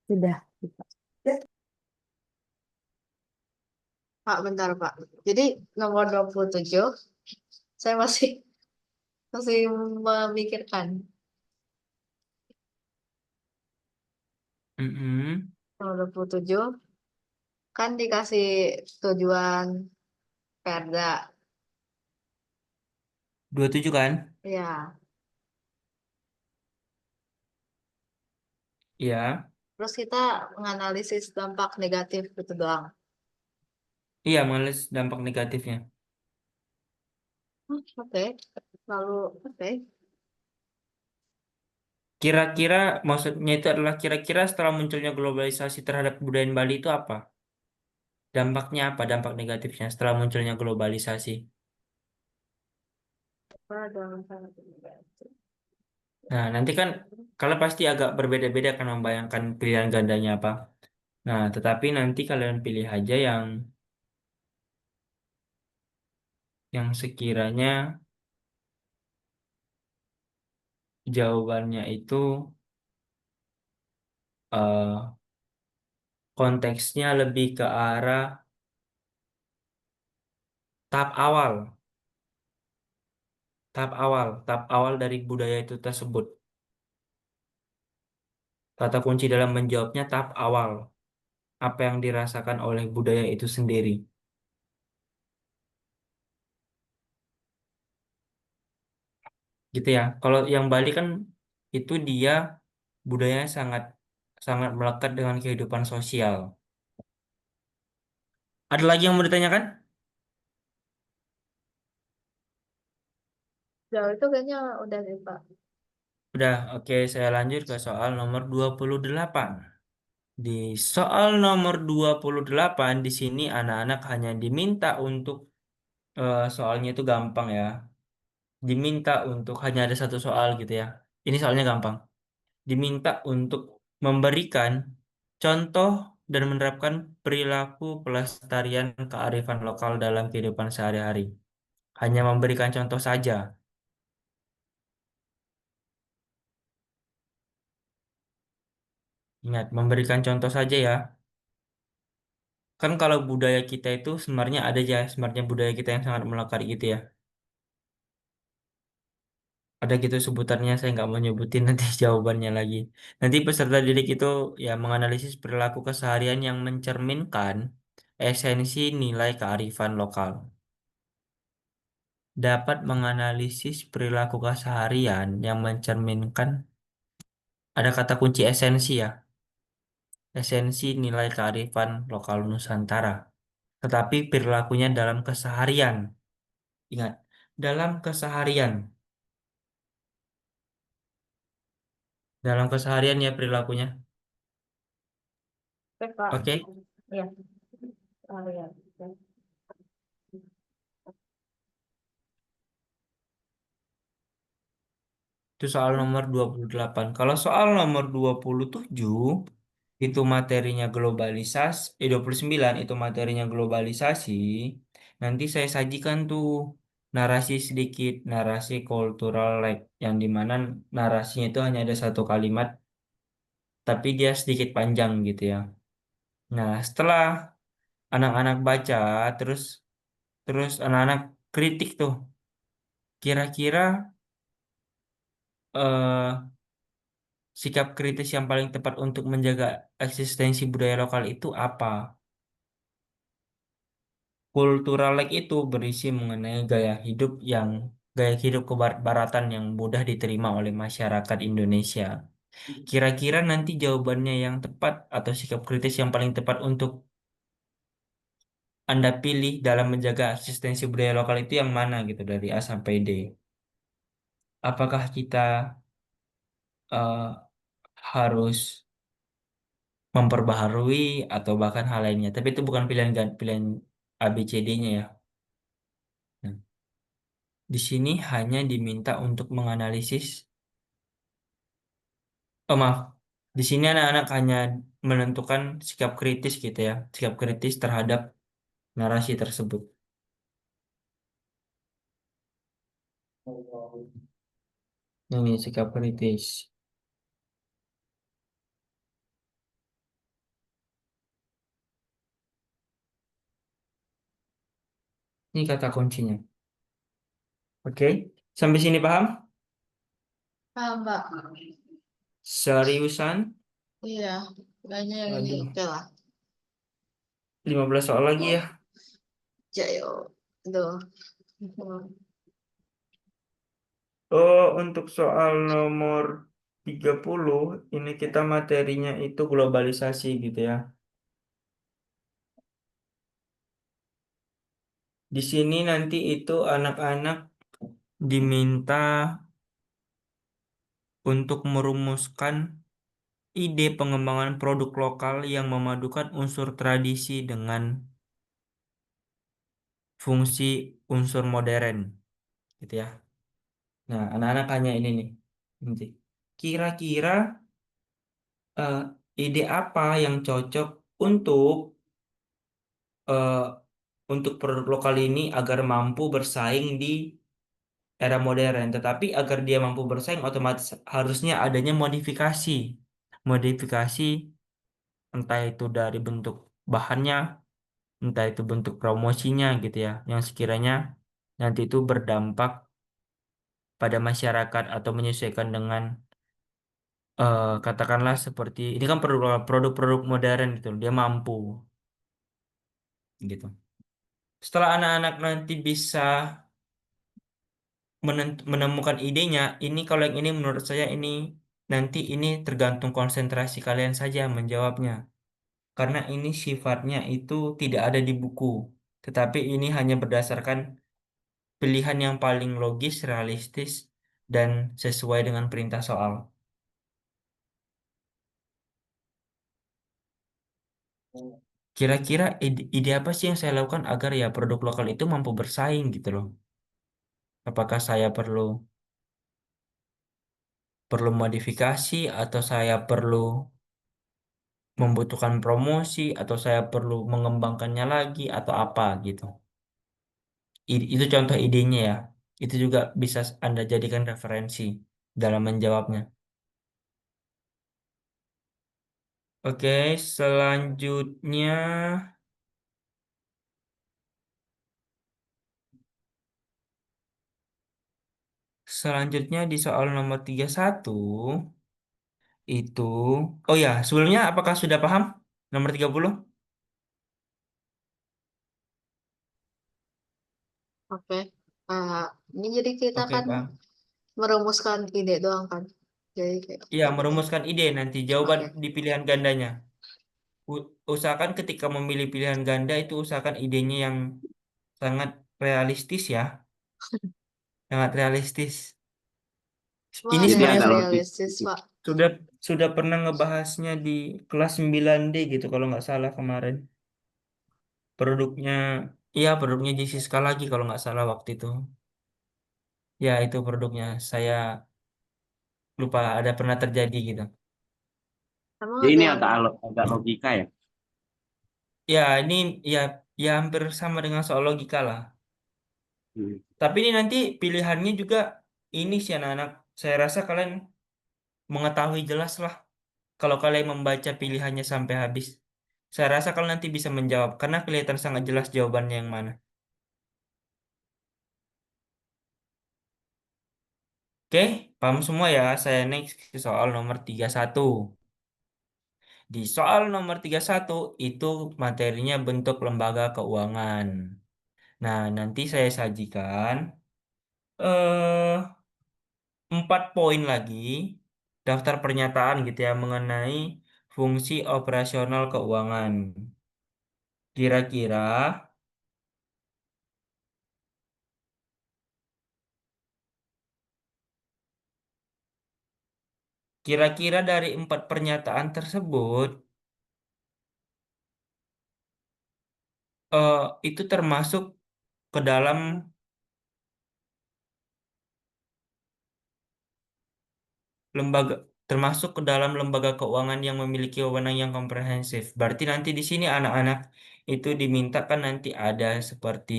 Sudah. Pak, bentar, Pak. Jadi nomor 27 saya masih masih memikirkan. Mm-mm. Nomor 27 kan dikasih tujuan perda. 27 kan? Ya. Iya. Terus kita menganalisis dampak negatif itu doang. Iya, males dampak negatifnya. Oke. Lalu, oke. Kira-kira maksudnya itu adalah kira-kira setelah munculnya globalisasi terhadap kebudayaan Bali itu apa? Dampaknya apa? Dampak negatifnya setelah munculnya globalisasi. Apa dampak negatif? Nah, nanti kan kalian pasti agak berbeda-beda kan membayangkan pilihan gandanya apa. Nah, tetapi nanti kalian pilih aja yang sekiranya jawabannya itu eh, konteksnya lebih ke arah tahap awal, tahap awal dari budaya itu tersebut. Kata kunci dalam menjawabnya tahap awal, apa yang dirasakan oleh budaya itu sendiri. Gitu ya. Kalau yang Bali kan itu dia budayanya sangat sangat melekat dengan kehidupan sosial. Ada lagi yang mau ditanyakan? Jauh itu kayaknya udah deh, Pak. Udah, oke, saya lanjut ke soal nomor 28. Di soal nomor 28 di sini anak-anak hanya diminta untuk soalnya itu gampang ya. Diminta untuk hanya ada satu soal gitu ya. Ini soalnya gampang. Diminta untuk memberikan contoh dan menerapkan perilaku pelestarian kearifan lokal dalam kehidupan sehari-hari. Hanya memberikan contoh saja. Ingat, memberikan contoh saja ya. Kan kalau budaya kita itu sebenarnya ada ya, sebenarnya budaya kita yang sangat melekat gitu ya. Ada gitu sebutannya, saya nggak mau nyebutin nanti jawabannya lagi. Nanti peserta didik itu ya menganalisis perilaku keseharian yang mencerminkan esensi nilai kearifan lokal. Dapat menganalisis perilaku keseharian yang mencerminkan ada kata kunci esensi ya, esensi nilai kearifan lokal Nusantara. Tetapi perilakunya dalam keseharian. Ingat, dalam keseharian. Dalam keseharian ya perilakunya. Oke, Pak. Oke, Ya. Oh, ya. itu soal nomor 28. Kalau soal nomor 27 itu materinya globalisasi, 29 itu materinya globalisasi. Nanti saya sajikan tuh narasi sedikit, narasi cultural like yang dimana narasinya itu hanya ada satu kalimat, tapi dia sedikit panjang gitu ya. Nah, setelah anak-anak baca, terus terus anak-anak kritik tuh, kira-kira eh, sikap kritis yang paling tepat untuk menjaga eksistensi budaya lokal itu apa? Kulturalek itu berisi mengenai gaya hidup kebarat-baratan yang mudah diterima oleh masyarakat Indonesia. Kira-kira nanti jawabannya yang tepat atau sikap kritis yang paling tepat untuk Anda pilih dalam menjaga eksistensi budaya lokal itu yang mana gitu dari A sampai D? Apakah kita eh, harus memperbaharui atau bahkan hal lainnya? Tapi itu bukan pilihan A, B, C, D-nya ya. Nah, di sini hanya diminta untuk menganalisis. Oh maaf, di sini anak-anak hanya menentukan sikap kritis gitu ya, sikap kritis terhadap narasi tersebut. Ini sikap kritis. Ini kata kuncinya. Oke, sampai sini paham? Paham, Mbak. Seriusan? Iya, kayaknya yang ini Aduh, oke lah. 15 soal lagi ya. Jayo. Tuh. Oh, untuk soal nomor 30 ini kita materinya itu globalisasi gitu ya. Di sini nanti itu anak-anak diminta untuk merumuskan ide pengembangan produk lokal yang memadukan unsur tradisi dengan fungsi unsur modern, gitu ya. Nah, anak-anak hanya ini nih. Nanti. Kira-kira eh, ide apa yang cocok untuk eh, untuk produk lokal ini agar mampu bersaing di era modern. Tetapi agar dia mampu bersaing, otomatis harusnya adanya modifikasi. Modifikasi entah itu dari bentuk bahannya, entah itu bentuk promosinya gitu ya, yang sekiranya nanti itu berdampak pada masyarakat atau menyesuaikan dengan katakanlah seperti ini kan produk-produk modern gitu, dia mampu gitu. Setelah anak-anak nanti bisa menemukan idenya, ini kalau yang ini menurut saya ini nanti ini tergantung konsentrasi kalian saja menjawabnya. Karena ini sifatnya itu tidak ada di buku, tetapi ini hanya berdasarkan pilihan yang paling logis, realistis, dan sesuai dengan perintah soal. Kira-kira ide apa sih yang saya lakukan agar ya produk lokal itu mampu bersaing gitu loh? Apakah saya perlu modifikasi atau saya perlu membutuhkan promosi atau saya perlu mengembangkannya lagi atau apa gitu? Itu contoh idenya ya. Itu juga bisa Anda jadikan referensi dalam menjawabnya. Oke, selanjutnya selanjutnya di soal nomor 31 itu oh ya, sebelumnya apakah sudah paham nomor 30? Oke. Ah, ini jadi kita Oke, kan paham. merumuskan ide doang kan. Jadi kayak Iya, gitu. merumuskan ide nanti jawaban Oke. di pilihan gandanya. Usahakan ketika memilih pilihan ganda itu usahakan idenya yang sangat realistis ya, sangat realistis. Wah, Ini ada Jadi yang sebenarnya agak logis realistis, sedikit. Pak. sudah sudah pernah ngebahasnya di kelas 9D gitu kalau nggak salah kemarin. Produknya, iya produknya Jessica lagi kalau nggak salah waktu itu. Ya itu produknya. Saya lupa ada pernah terjadi gitu. Emang Jadi ada ini yang agak logika ya. Ya ini ya ya hampir sama dengan soal logika lah. Hmm. Tapi ini nanti pilihannya juga ini sih anak-anak. Saya rasa kalian mengetahui jelas lah kalau kalian membaca pilihannya sampai habis. Saya rasa kalian nanti bisa menjawab karena kelihatan sangat jelas jawabannya yang mana. Oke, paham semua ya. Saya next ke soal nomor 31. Di soal nomor 31 itu materinya bentuk lembaga keuangan. Nah, nanti saya sajikan eh 4 poin lagi daftar pernyataan gitu ya mengenai fungsi operasional keuangan. Kira-kira kira-kira dari 4 pernyataan tersebut eh, itu termasuk ke dalam lembaga termasuk ke dalam lembaga keuangan yang memiliki wewenang yang komprehensif. Berarti nanti di sini anak-anak itu dimintakan nanti ada seperti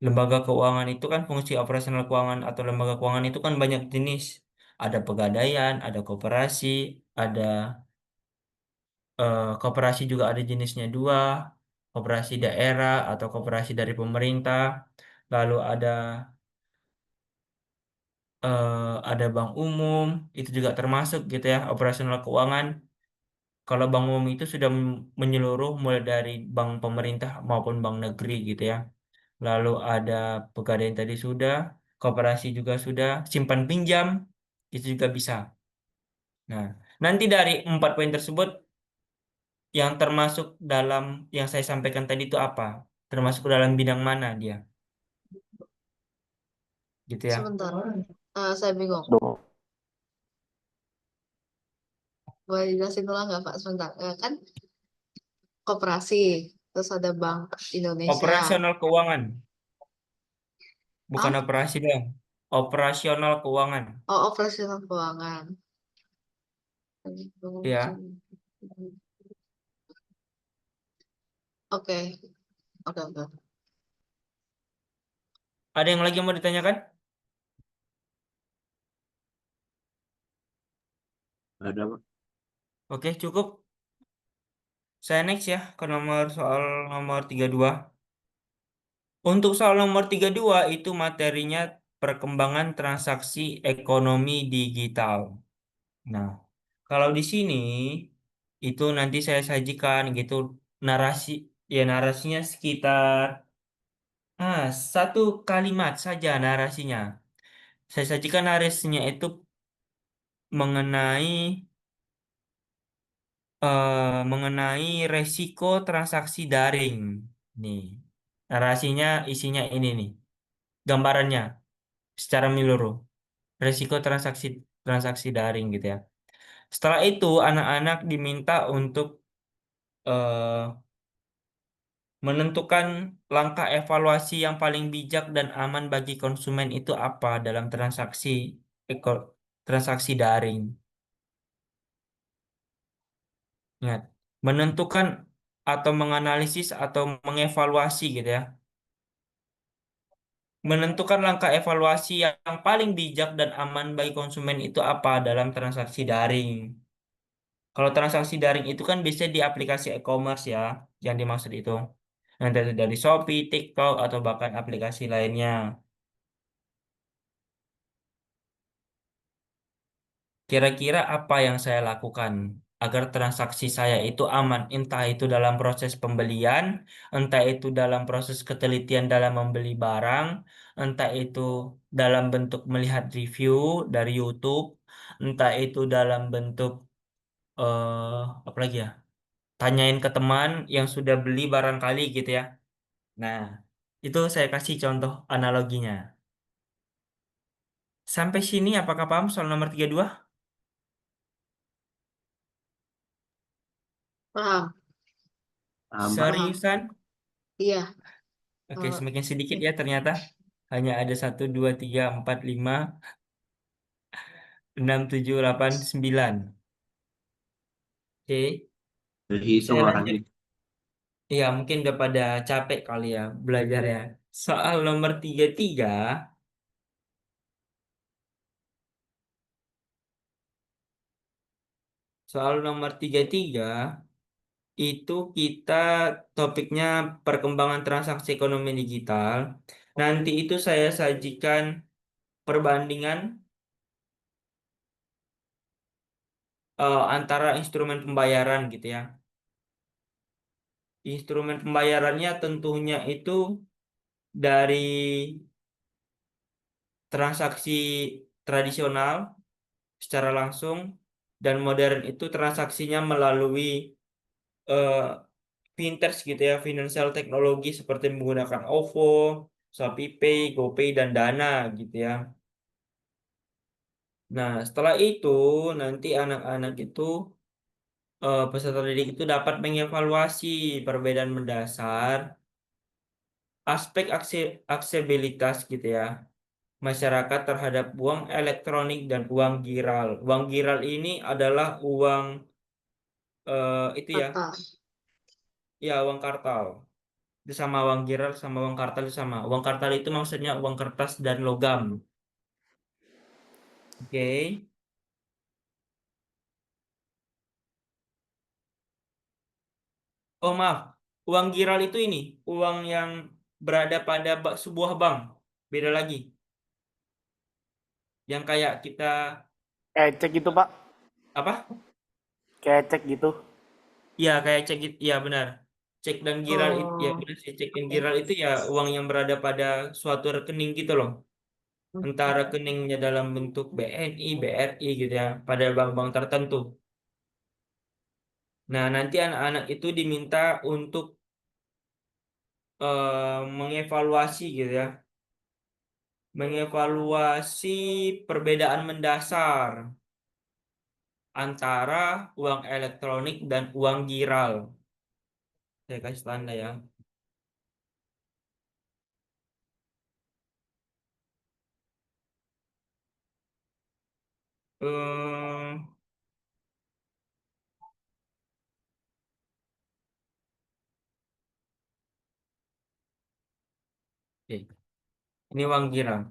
lembaga keuangan itu kan fungsi operasional keuangan atau lembaga keuangan itu kan banyak jenis. Ada pegadaian, ada koperasi, ada koperasi juga ada jenisnya dua. koperasi daerah atau koperasi dari pemerintah, lalu ada bank umum, itu juga termasuk gitu ya, operasional keuangan. Kalau bank umum itu sudah menyeluruh mulai dari bank pemerintah maupun bank negeri gitu ya. Lalu ada pegadaian tadi sudah, koperasi juga sudah, simpan pinjam itu juga bisa. Nah, nanti dari 4 poin tersebut yang termasuk dalam yang saya sampaikan tadi itu apa? Termasuk dalam bidang mana dia? Gitu ya. Sebentar. Saya bingung. Boleh dijelasin ulang nggak Pak? Sebentar. Kan koperasi, terus ada Bank Indonesia. Operasional keuangan, bukan Ah, operasi dong. Operasional keuangan. oh operasional keuangan. Ya, Oke, oke, oke. ada yang lagi yang mau ditanyakan? Ada Pak. Oke, cukup. Saya next ya ke soal nomor 32. Untuk soal nomor 32 itu materinya perkembangan transaksi ekonomi digital. Nah, kalau di sini itu nanti saya sajikan gitu narasi, ya narasinya sekitar 1 kalimat saja narasinya. Saya sajikan narasinya itu mengenai mengenai resiko transaksi daring. Nih, narasinya isinya ini nih, gambarannya secara menyeluruh. Resiko transaksi transaksi daring gitu ya. Setelah itu anak-anak diminta untuk eh, menentukan langkah evaluasi yang paling bijak dan aman bagi konsumen itu apa dalam eko- transaksi daring. Ingat, menentukan atau menganalisis atau mengevaluasi gitu ya. Menentukan langkah evaluasi yang paling bijak dan aman bagi konsumen itu apa dalam transaksi daring. Kalau transaksi daring itu kan biasanya di aplikasi e-commerce ya, yang dimaksud itu. Nanti dari Shopee, TikTok, atau bahkan aplikasi lainnya. Kira-kira apa yang saya lakukan agar transaksi saya itu aman, entah itu dalam proses pembelian, entah itu dalam proses ketelitian dalam membeli barang, entah itu dalam bentuk melihat review dari YouTube, entah itu dalam bentuk apa lagi ya? Tanyain ke teman yang sudah beli barangkali gitu ya. Nah, itu saya kasih contoh analoginya. Sampai sini apakah paham soal nomor 32? Paham, Paham Pak. paham. Seriusan? Iya. Oke, eh, semakin sedikit ya ternyata. Hanya ada 1, 2, 3, 4, 5, 6, 7, 8, 9. Oke, Terhitung saya lanjut. orangnya. Ya, mungkin udah pada capek kali ya belajar ya. Soal nomor 33, soal nomor 33 itu kita topiknya perkembangan transaksi ekonomi digital. Nanti itu saya sajikan perbandingan antara instrumen pembayaran gitu ya. Instrumen pembayarannya tentunya itu dari transaksi tradisional secara langsung dan modern itu transaksinya melalui eh, fintech gitu ya, financial teknologi seperti menggunakan OVO, ShopeePay, GoPay dan Dana gitu ya. Nah, setelah itu nanti anak-anak itu peserta didik itu dapat mengevaluasi perbedaan mendasar aspek aksesibilitas gitu ya masyarakat terhadap uang elektronik dan uang giral. Uang giral ini adalah uang itu ya, Apa? ya uang kartal. Itu sama uang giral sama uang kartal itu sama. Uang kartal itu maksudnya uang kertas dan logam. Oke. Oh maaf. Uang giral itu ini, uang yang berada pada sebuah bank. Beda lagi. Yang kayak kita Cek gitu Pak, apa? kayak cek gitu. Ya, kayak cek itu, ya benar. Cek dan giral itu, ya Oh, benar sih. Cek dan oke. giral itu ya uang yang berada pada suatu rekening gitu loh. Entah rekeningnya dalam bentuk BNI, BRI gitu ya, pada bank-bank tertentu. Nah, nanti anak-anak itu diminta untuk mengevaluasi gitu ya, mengevaluasi perbedaan mendasar antara uang elektronik dan uang giral. Saya kasih tanda ya. Eh, oke. Ini uang giral.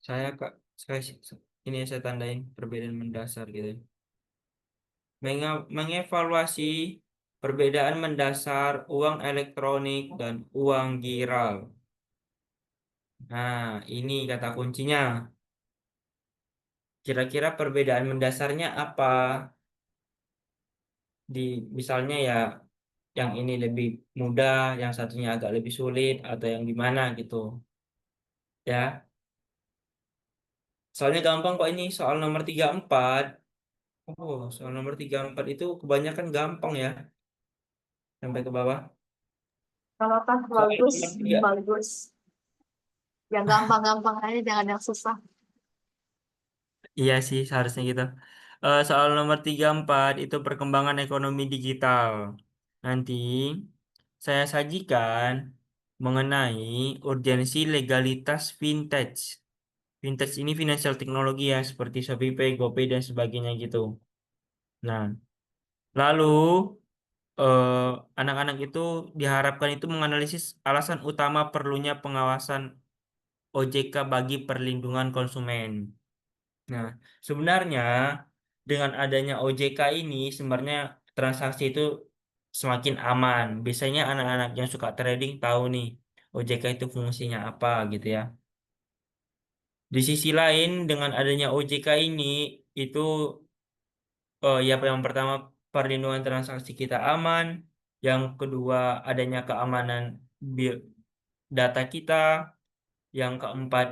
Saya ini saya tandain perbedaan mendasar gitu. Mengevaluasi perbedaan mendasar uang elektronik dan uang giral. Nah, ini kata kuncinya. Kira-kira perbedaan mendasarnya apa? Di misalnya ya yang ini lebih mudah, yang satunya agak lebih sulit atau yang gimana gitu. Ya, soalnya gampang kok ini soal nomor 34. Oh, soal nomor 34 itu kebanyakan gampang ya sampai ke bawah. Kalau pas Soal bagus, nomor 3. bagus. Yang gampang-gampang aja, jangan yang susah. Iya sih, seharusnya gitu. Soal nomor 34 itu perkembangan ekonomi digital. Nanti saya sajikan mengenai urgensi legalitas vintage. Vintage ini financial teknologi ya, seperti ShopeePay, GoPay, dan sebagainya gitu. Nah, lalu eh, anak-anak itu diharapkan itu menganalisis alasan utama perlunya pengawasan OJK bagi perlindungan konsumen. Nah, sebenarnya dengan adanya OJK ini sebenarnya transaksi itu semakin aman. Biasanya anak-anak yang suka trading tahu nih OJK itu fungsinya apa gitu ya. Di sisi lain dengan adanya OJK ini itu ya yang pertama perlindungan transaksi kita aman, yang kedua adanya keamanan bi- data kita, yang keempat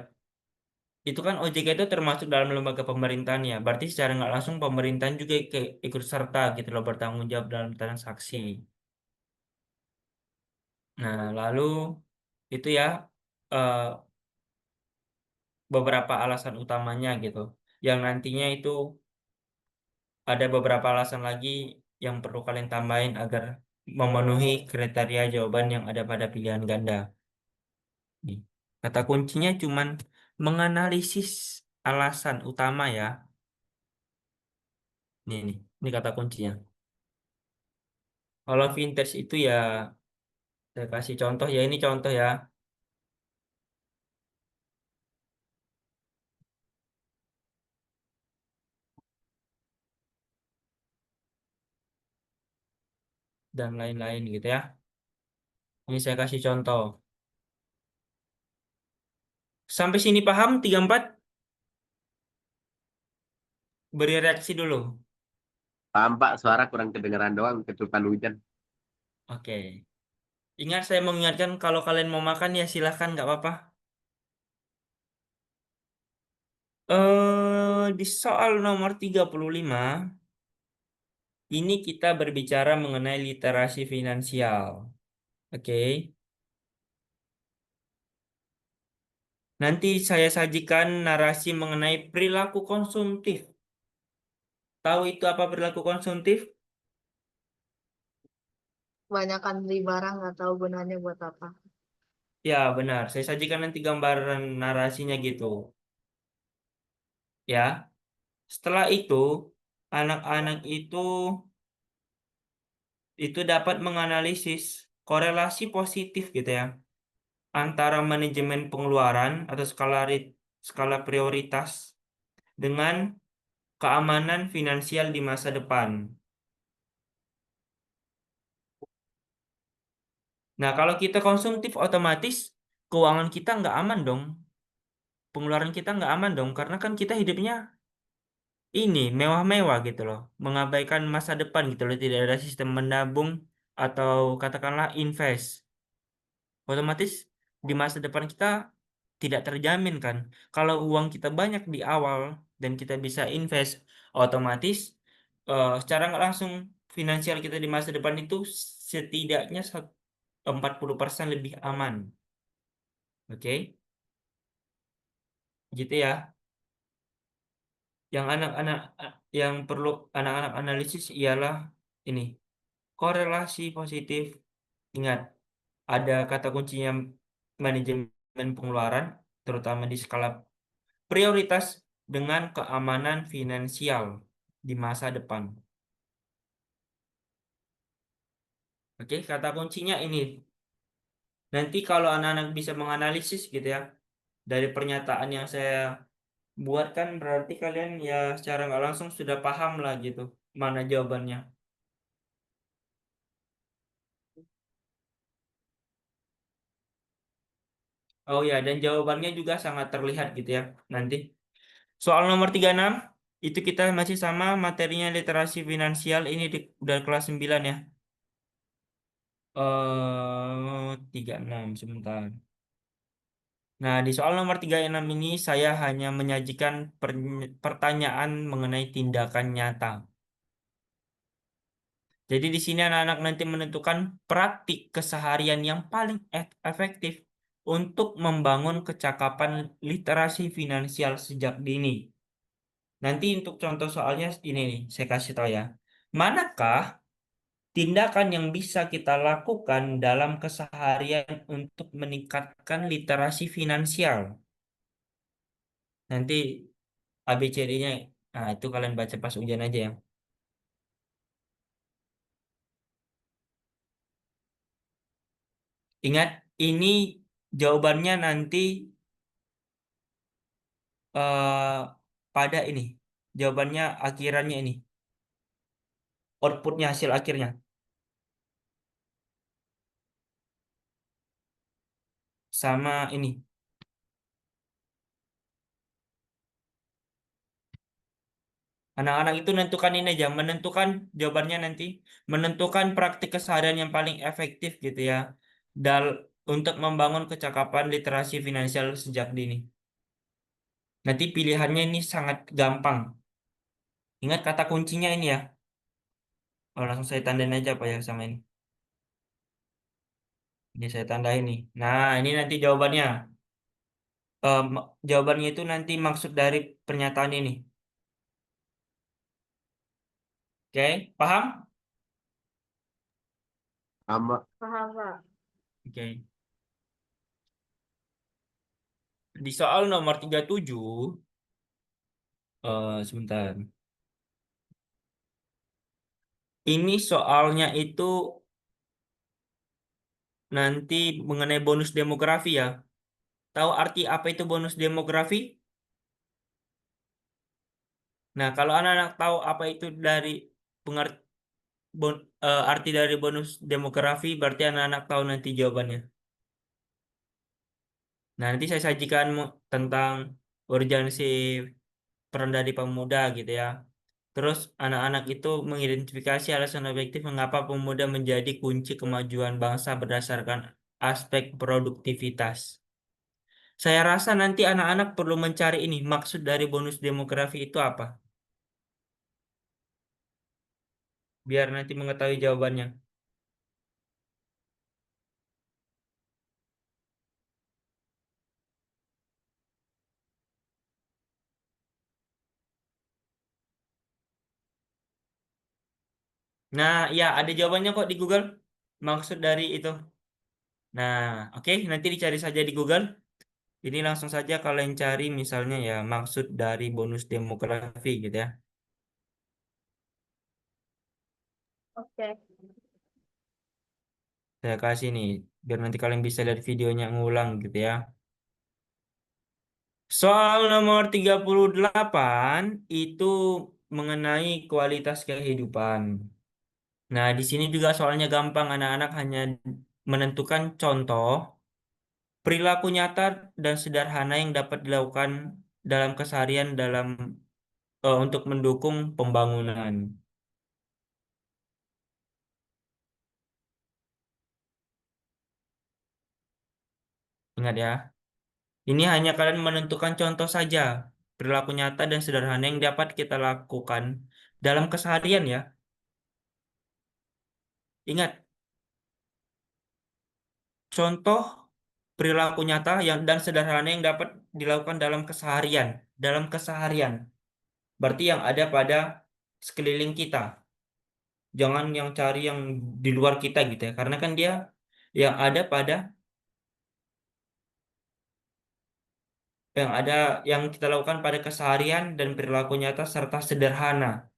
itu kan OJK itu termasuk dalam lembaga pemerintahan ya. Berarti secara nggak langsung pemerintahan juga ikut serta gitu loh bertanggung jawab dalam transaksi. Nah, lalu itu ya eh, beberapa alasan utamanya gitu. Yang nantinya itu ada beberapa alasan lagi yang perlu kalian tambahin agar memenuhi kriteria jawaban yang ada pada pilihan ganda. Nih, kata kuncinya cuman menganalisis alasan utama ya. Ini kata kuncinya. Kalau vintage itu ya saya kasih contoh ya ini contoh ya. Dan lain-lain gitu ya. Ini saya kasih contoh. Sampai sini paham 34? Beri reaksi dulu. Paham Pak, suara kurang kedengeran doang, ketupan hujan. Oke. Ingat saya mengingatkan kalau kalian mau makan ya silahkan nggak apa-apa. Di soal nomor 35 ini kita berbicara mengenai literasi finansial. Oke. Nanti saya sajikan narasi mengenai perilaku konsumtif. Tahu itu apa perilaku konsumtif? Kebanyakan beli barang nggak tahu gunanya buat apa. Ya, benar. Saya sajikan nanti gambaran narasinya gitu. Ya. Setelah itu, anak-anak itu dapat menganalisis korelasi positif gitu ya antara manajemen pengeluaran atau skala prioritas dengan keamanan finansial di masa depan. Nah, kalau kita konsumtif otomatis keuangan kita nggak aman dong. Pengeluaran kita nggak aman dong, karena kan kita hidupnya ini mewah-mewah gitu loh. Mengabaikan masa depan gitu loh. Tidak ada sistem menabung atau katakanlah invest. Otomatis di masa depan kita tidak terjamin kan. Kalau uang kita banyak di awal dan kita bisa invest, otomatis secara nggak langsung finansial kita di masa depan itu setidaknya 40% lebih aman. Oke, gitu ya. Yang anak-anak yang perlu anak-anak analisis ialah ini korelasi positif. Ingat, ada kata kuncinya manajemen pengeluaran, terutama di skala prioritas dengan keamanan finansial di masa depan. Oke, kata kuncinya ini. Nanti kalau anak-anak bisa menganalisis gitu ya, dari pernyataan yang saya buat kan berarti kalian ya secara nggak langsung sudah paham lah gitu mana jawabannya. Oh ya, dan jawabannya juga sangat terlihat gitu ya nanti. Soal nomor 36 itu kita masih sama materinya literasi finansial ini udah kelas 9 ya. 36 sebentar. Nah, di soal nomor 36 ini saya hanya menyajikan pertanyaan mengenai tindakan nyata. Jadi di sini anak-anak nanti menentukan praktik keseharian yang paling efektif untuk membangun kecakapan literasi finansial sejak dini. Nanti untuk contoh soalnya ini nih, saya kasih tahu ya. Manakah tindakan yang bisa kita lakukan dalam keseharian untuk meningkatkan literasi finansial? Nanti ABCD-nya, nah itu kalian baca pas ujian aja ya. Ingat, ini jawabannya nanti eh, pada ini. Jawabannya akhirannya ini. Outputnya hasil akhirnya. Sama ini. Anak-anak itu menentukan ini aja. Menentukan jawabannya nanti. Menentukan praktik keseharian yang paling efektif gitu ya. Dal untuk membangun kecakapan literasi finansial sejak dini. Nanti pilihannya ini sangat gampang. Ingat kata kuncinya ini ya. Oh, langsung saya tandain aja apa ya sama ini. Ini saya tandain nih. Nah, ini nanti jawabannya. Jawabannya itu nanti maksud dari pernyataan ini. Oke, paham? Sama. Paham, Pak. Oke. Di soal nomor 37, sebentar. Ini soalnya itu nanti mengenai bonus demografi ya. Tahu arti apa itu bonus demografi? Nah, kalau anak-anak tahu apa itu dari pengerti arti dari bonus demografi, berarti anak-anak tahu nanti jawabannya. Nah, nanti saya sajikan tentang urgensi peran dari pemuda gitu ya. Terus anak-anak itu mengidentifikasi alasan objektif mengapa pemuda menjadi kunci kemajuan bangsa berdasarkan aspek produktivitas. Saya rasa nanti anak-anak perlu mencari ini, maksud dari bonus demografi itu apa? Biar nanti mengetahui jawabannya. Nah, ya ada jawabannya kok di Google. Maksud dari itu. Nah, oke, nanti dicari saja di Google. Ini langsung saja kalian cari misalnya ya maksud dari bonus demografi gitu ya. Oke. Saya kasih nih, biar nanti kalian bisa lihat videonya ngulang gitu ya. Soal nomor 38 itu mengenai kualitas kehidupan. Nah, di sini juga soalnya gampang, anak-anak hanya menentukan contoh perilaku nyata dan sederhana yang dapat dilakukan dalam keseharian untuk mendukung pembangunan. Ingat ya, ini hanya kalian menentukan contoh saja, perilaku nyata dan sederhana yang dapat kita lakukan dalam keseharian ya. Ingat, contoh perilaku nyata dan sederhana yang dapat dilakukan dalam keseharian. Dalam keseharian, berarti yang ada pada sekeliling kita. Jangan yang cari yang di luar kita gitu ya. Karena kan dia yang ada pada yang kita lakukan pada keseharian dan perilaku nyata serta sederhana.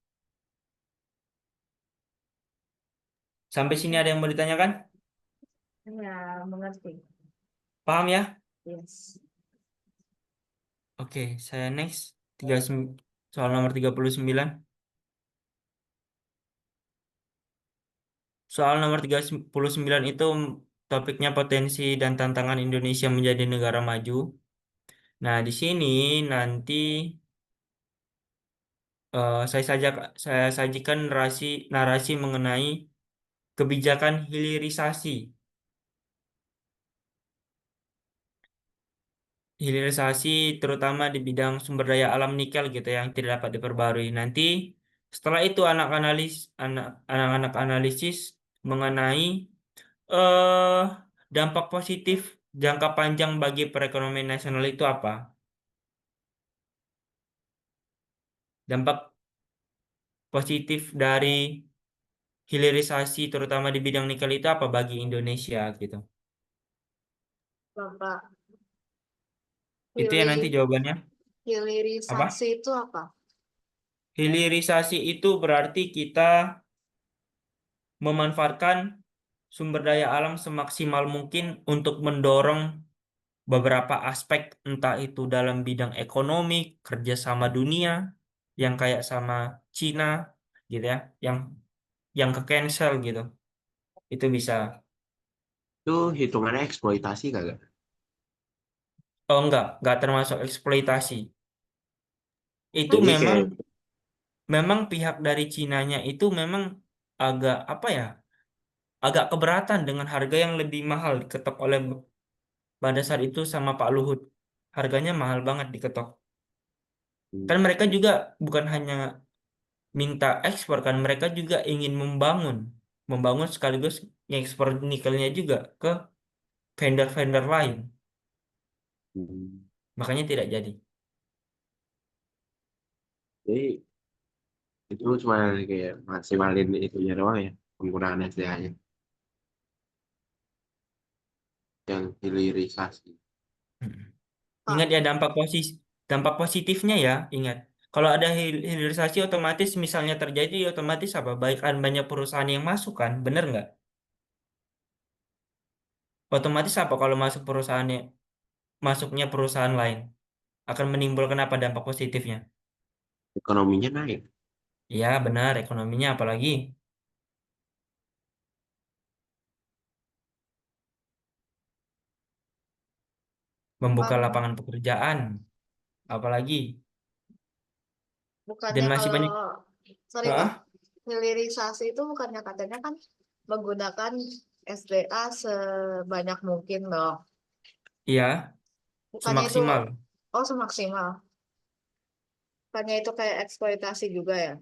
Sampai sini ada yang mau ditanyakan? Ya, mengerti. Paham ya? Yes. Oke, saya next. Soal nomor 39. Soal nomor 39 itu topiknya potensi dan tantangan Indonesia menjadi negara maju. Nah, di sini nanti saya sajikan narasi mengenai kebijakan hilirisasi. Hilirisasi terutama di bidang sumber daya alam nikel gitu yang tidak dapat diperbarui. Nanti setelah itu anak-anak analisis mengenai eh dampak positif jangka panjang bagi perekonomian nasional itu apa? Dampak positif dari hilirisasi terutama di bidang nikel itu apa bagi Indonesia gitu. Bapak, Itu ya nanti hilir- jawabannya. Apa? hilirisasi itu apa? Hilirisasi itu berarti kita memanfaatkan sumber daya alam semaksimal mungkin untuk mendorong beberapa aspek, entah itu dalam bidang ekonomi, kerjasama dunia, yang kayak sama Cina, gitu ya, yang ke cancel gitu, itu bisa. Itu hitungannya eksploitasi kagak? Oh enggak termasuk eksploitasi. Itu Jadi memang, kayak memang pihak dari Cinanya itu memang agak apa ya, agak keberatan dengan harga yang lebih mahal diketok oleh pada saat itu sama Pak Luhut. Harganya mahal banget diketok. Kan mereka juga bukan hanya minta ekspor kan, mereka juga ingin membangun sekaligus ngekspor nikelnya juga ke vendor-vendor lain. hmm, Makanya tidak jadi. jadi itu cuma kayak maksimalin itunya doang ya, penggunaan SDA-nya yang hilirisasi. Mm. Pak, Ingat ya dampak positifnya ya, ingat. Kalau ada hilirisasi otomatis misalnya terjadi otomatis apa? Baik kan banyak perusahaan yang masuk kan, bener nggak? Otomatis apa kalau masuknya perusahaan lain akan menimbulkan apa dampak positifnya? Ekonominya naik. Ya benar, ekonominya apalagi membuka bukan, lapangan pekerjaan, apalagi dan bukannya masih kalau, banyak. sorry Pak, Hah? hilirisasi itu bukannya katanya kan menggunakan SDA sebanyak mungkin dong. Iya, Bukannya itu, semaksimal. oh semaksimal. Bukannya itu kayak eksploitasi juga ya?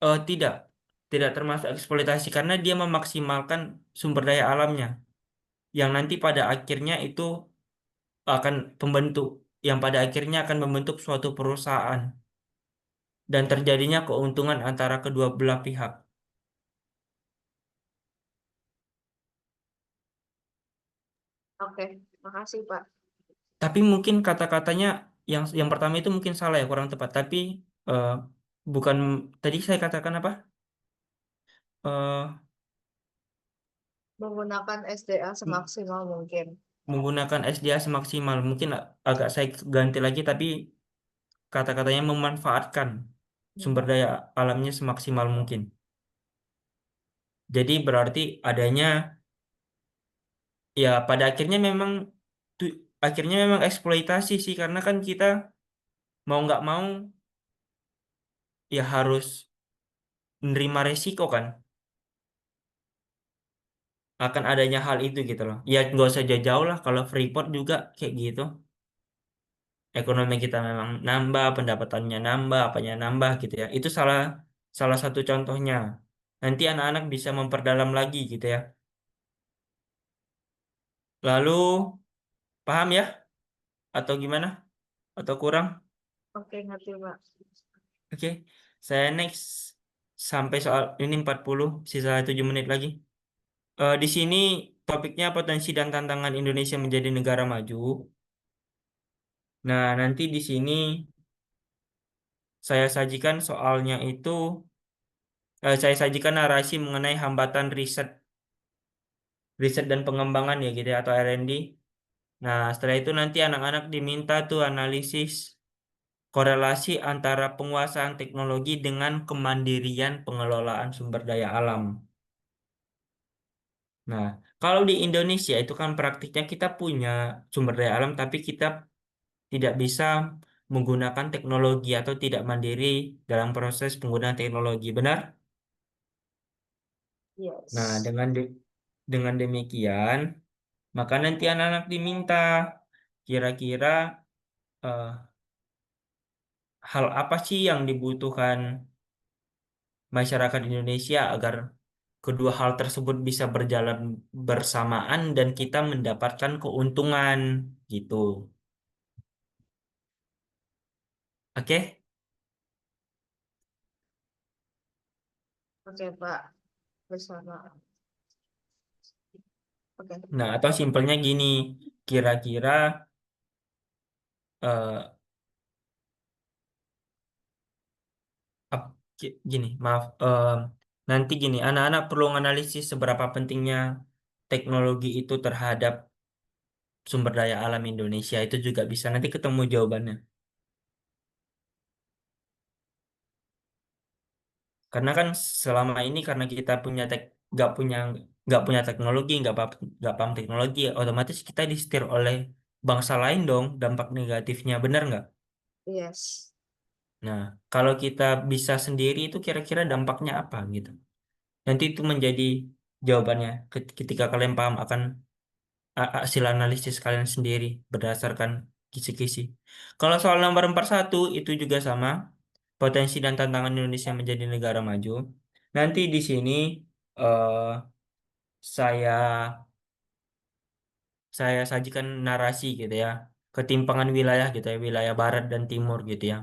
Tidak, tidak termasuk eksploitasi karena dia memaksimalkan sumber daya alamnya, yang nanti pada akhirnya itu akan yang pada akhirnya akan membentuk suatu perusahaan dan terjadinya keuntungan antara kedua belah pihak. Oke, makasih Pak. Tapi mungkin kata-katanya yang pertama itu mungkin salah ya, kurang tepat. Tapi eh, bukan tadi saya katakan apa? Eh, Menggunakan SDA semaksimal mungkin. menggunakan SDA semaksimal. Mungkin agak saya ganti lagi, tapi kata-katanya memanfaatkan sumber daya alamnya semaksimal mungkin. Jadi berarti adanya ya pada tu- akhirnya memang eksploitasi sih, karena kan kita mau nggak mau ya harus menerima resiko kan akan adanya hal itu gitu loh. Ya nggak usah jauh-jauh lah, kalau Freeport juga kayak gitu. Ekonomi kita memang nambah, pendapatannya nambah, apanya nambah gitu ya. Itu salah salah satu contohnya. Nanti anak-anak bisa memperdalam lagi gitu ya. Lalu paham ya? Atau gimana? Atau kurang? Oke, ngerti, Pak. Oke, saya next sampai soal ini 40, sisa 7 menit lagi. Di sini topiknya potensi dan tantangan Indonesia menjadi negara maju. Nah, nanti di sini saya sajikan soalnya itu, saya sajikan narasi mengenai hambatan riset dan pengembangan ya gitu ya, atau R&D. Nah, setelah itu nanti anak-anak diminta tuh analisis korelasi antara penguasaan teknologi dengan kemandirian pengelolaan sumber daya alam. Nah, kalau di Indonesia itu kan praktiknya kita punya sumber daya alam, tapi kita tidak bisa menggunakan teknologi atau tidak mandiri dalam proses penggunaan teknologi. Benar? Nah, Yes. dengan demikian, maka nanti anak-anak diminta kira-kira eh, hal apa sih yang dibutuhkan masyarakat Indonesia agar kedua hal tersebut bisa berjalan bersamaan dan kita mendapatkan keuntungan gitu. Oke? Oke, Pak. Bersama. Oke. Nah, atau simpelnya gini, kira-kira eh, gini, maaf, nanti gini, anak-anak perlu analisis seberapa pentingnya teknologi itu terhadap sumber daya alam Indonesia. Itu juga bisa nanti ketemu jawabannya. Karena kan selama ini karena kita punya nggak punya teknologi, nggak paham teknologi, otomatis kita disetir oleh bangsa lain dong dampak negatifnya, benar nggak? Yes. Nah, kalau kita bisa sendiri itu kira-kira dampaknya apa gitu. Nanti itu menjadi jawabannya ketika kalian paham akan hasil analisis kalian sendiri berdasarkan kisi-kisi. Kalau soal nomor 41 itu juga sama, potensi dan tantangan Indonesia menjadi negara maju. Nanti di sini eh, saya saya sajikan narasi gitu ya, ketimpangan wilayah gitu ya, wilayah barat dan timur gitu ya.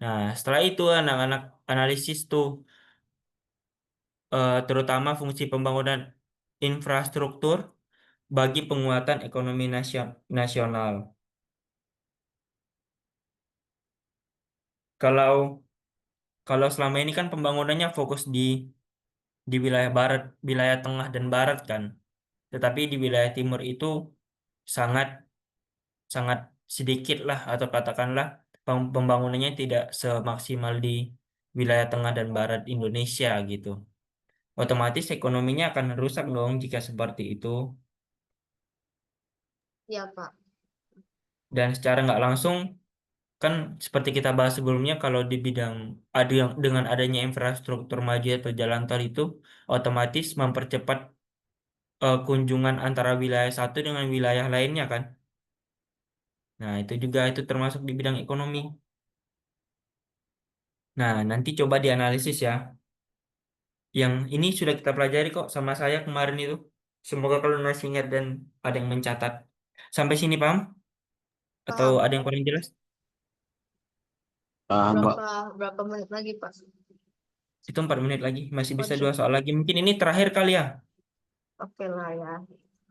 Nah, setelah itu anak-anak analisis tuh terutama fungsi pembangunan infrastruktur bagi penguatan ekonomi nasional. Kalau kalau selama ini kan pembangunannya fokus di wilayah barat, wilayah tengah dan barat kan. Tetapi di wilayah timur itu sangat sangat sedikit lah atau katakanlah pembangunannya tidak semaksimal di wilayah tengah dan barat Indonesia gitu. Otomatis ekonominya akan rusak dong jika seperti itu. Ya, Pak. Dan secara nggak langsung kan seperti kita bahas sebelumnya, kalau di bidang ada yang dengan adanya infrastruktur maju atau jalan tol itu otomatis mempercepat kunjungan antara wilayah satu dengan wilayah lainnya kan. Nah, itu juga itu termasuk di bidang ekonomi. Nah, nanti coba dianalisis ya. Yang ini sudah kita pelajari kok sama saya kemarin itu. Semoga kalian masih ingat dan ada yang mencatat. Sampai sini paham? Atau Paham, ada yang Pak. kurang jelas? Paham, Pak. Berapa menit lagi, Pak? Itu 4 menit lagi. Masih bisa Oke. 2 soal lagi. Mungkin ini terakhir kali ya. Oke lah ya.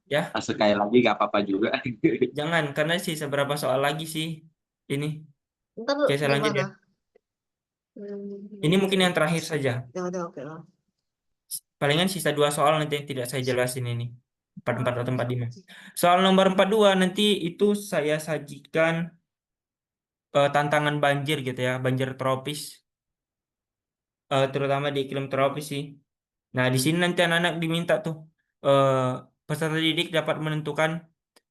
Ya, Sekali lagi gak apa-apa juga. jangan. Karena sih seberapa soal lagi sih ini. Ntar Oke, saya lanjut gimana? ya. Ini mungkin yang terakhir saja. Ya udah, oke lah. Palingan sisa 2 soal nanti yang tidak saya jelasin ini. 44 atau 45. Soal nomor 42 nanti itu saya sajikan tantangan banjir gitu ya, banjir tropis, terutama di iklim tropis sih. Nah, di sini nanti anak-anak diminta tuh eh, peserta didik dapat menentukan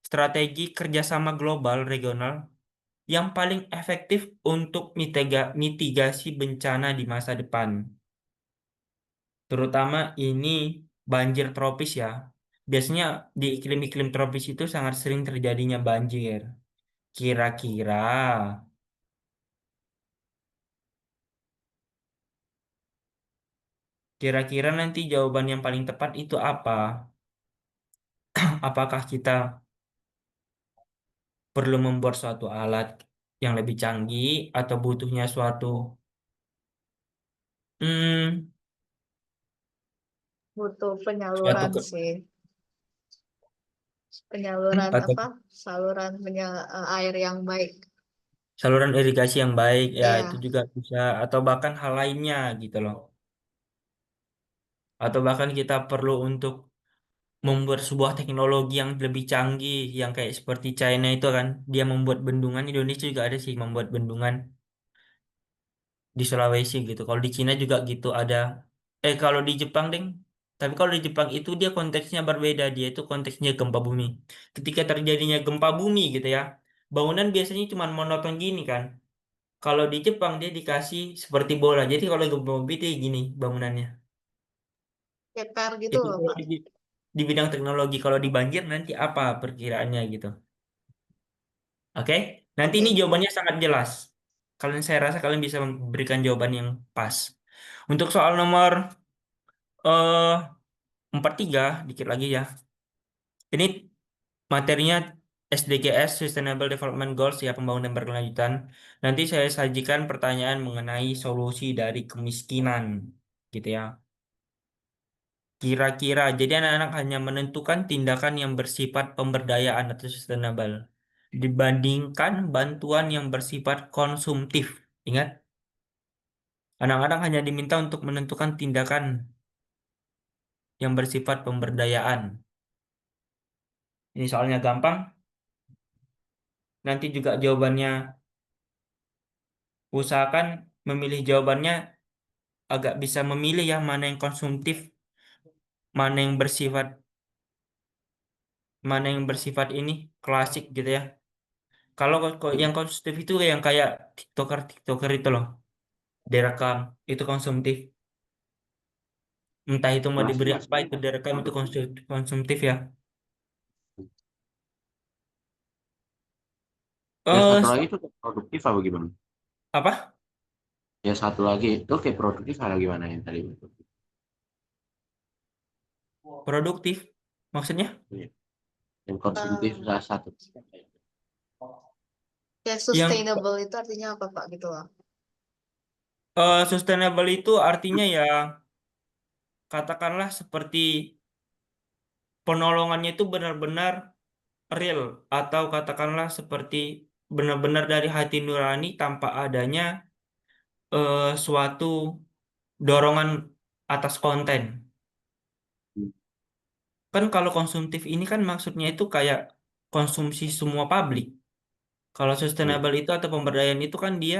strategi kerjasama global regional yang paling efektif untuk mitigasi bencana di masa depan. Terutama ini banjir tropis ya. Biasanya di iklim-iklim tropis itu sangat sering terjadinya banjir. Kira-kira, kira-kira nanti jawaban yang paling tepat itu apa? Apakah kita perlu membuat suatu alat yang lebih canggih atau butuhnya hmm, Butuh suatu penyaluran ke- sih. Penyaluran atau apa? Saluran air yang baik. saluran irigasi yang baik ya itu Iya, juga bisa atau bahkan hal lainnya gitu loh. Atau bahkan kita perlu untuk membuat sebuah teknologi yang lebih canggih yang kayak seperti China itu kan dia membuat bendungan. Indonesia juga ada sih membuat bendungan di Sulawesi gitu. Kalau di Cina juga gitu ada. Kalau di Jepang deng. Tapi kalau di Jepang itu dia konteksnya berbeda. Dia itu konteksnya gempa bumi. Ketika terjadinya gempa bumi gitu ya, bangunan biasanya cuma monoton gini kan. Kalau di Jepang dia dikasih seperti bola. Jadi kalau gempa bumi dia gini bangunannya. ceper gitu Itu loh, kalau Pak. di bidang teknologi. Kalau di banjir nanti apa perkiraannya gitu. Oke, nanti ini Oke. jawabannya sangat jelas. Saya rasa kalian bisa memberikan jawaban yang pas. Untuk soal nomor eh 43, dikit lagi ya. Ini materinya SDGs, Sustainable Development Goals ya, pembangunan berkelanjutan. Nanti saya sajikan pertanyaan mengenai solusi dari kemiskinan, gitu ya. Kira-kira, jadi anak-anak hanya menentukan tindakan yang bersifat pemberdayaan atau sustainable dibandingkan bantuan yang bersifat konsumtif. Ingat, anak-anak hanya diminta untuk menentukan tindakan yang bersifat pemberdayaan. Ini soalnya gampang. Nanti juga jawabannya usahakan memilih jawabannya agak bisa memilih ya mana yang konsumtif, mana yang bersifat ini klasik gitu ya. Kalau yang konsumtif itu yang kayak TikToker itu loh, direkam itu konsumtif. Entah itu mau Klasik diberi masih apa itu direkam itu konsumtif ya. yang Eh satu lagi tuh kayak produktif apa gimana? apa? Yang satu lagi itu kayak produktif apa gimana yang tadi? Produktif maksudnya? Iya. Yang konsumtif Em, salah satu. ya Yang sustainable itu artinya apa, Pak? Gitu loh. sustainable itu artinya ya katakanlah seperti penolongannya itu benar-benar real atau katakanlah seperti benar-benar dari hati nurani tanpa adanya suatu dorongan atas konten. Kan kalau konsumtif ini kan maksudnya itu kayak konsumsi semua publik. Kalau Iya. sustainable itu atau pemberdayaan itu kan dia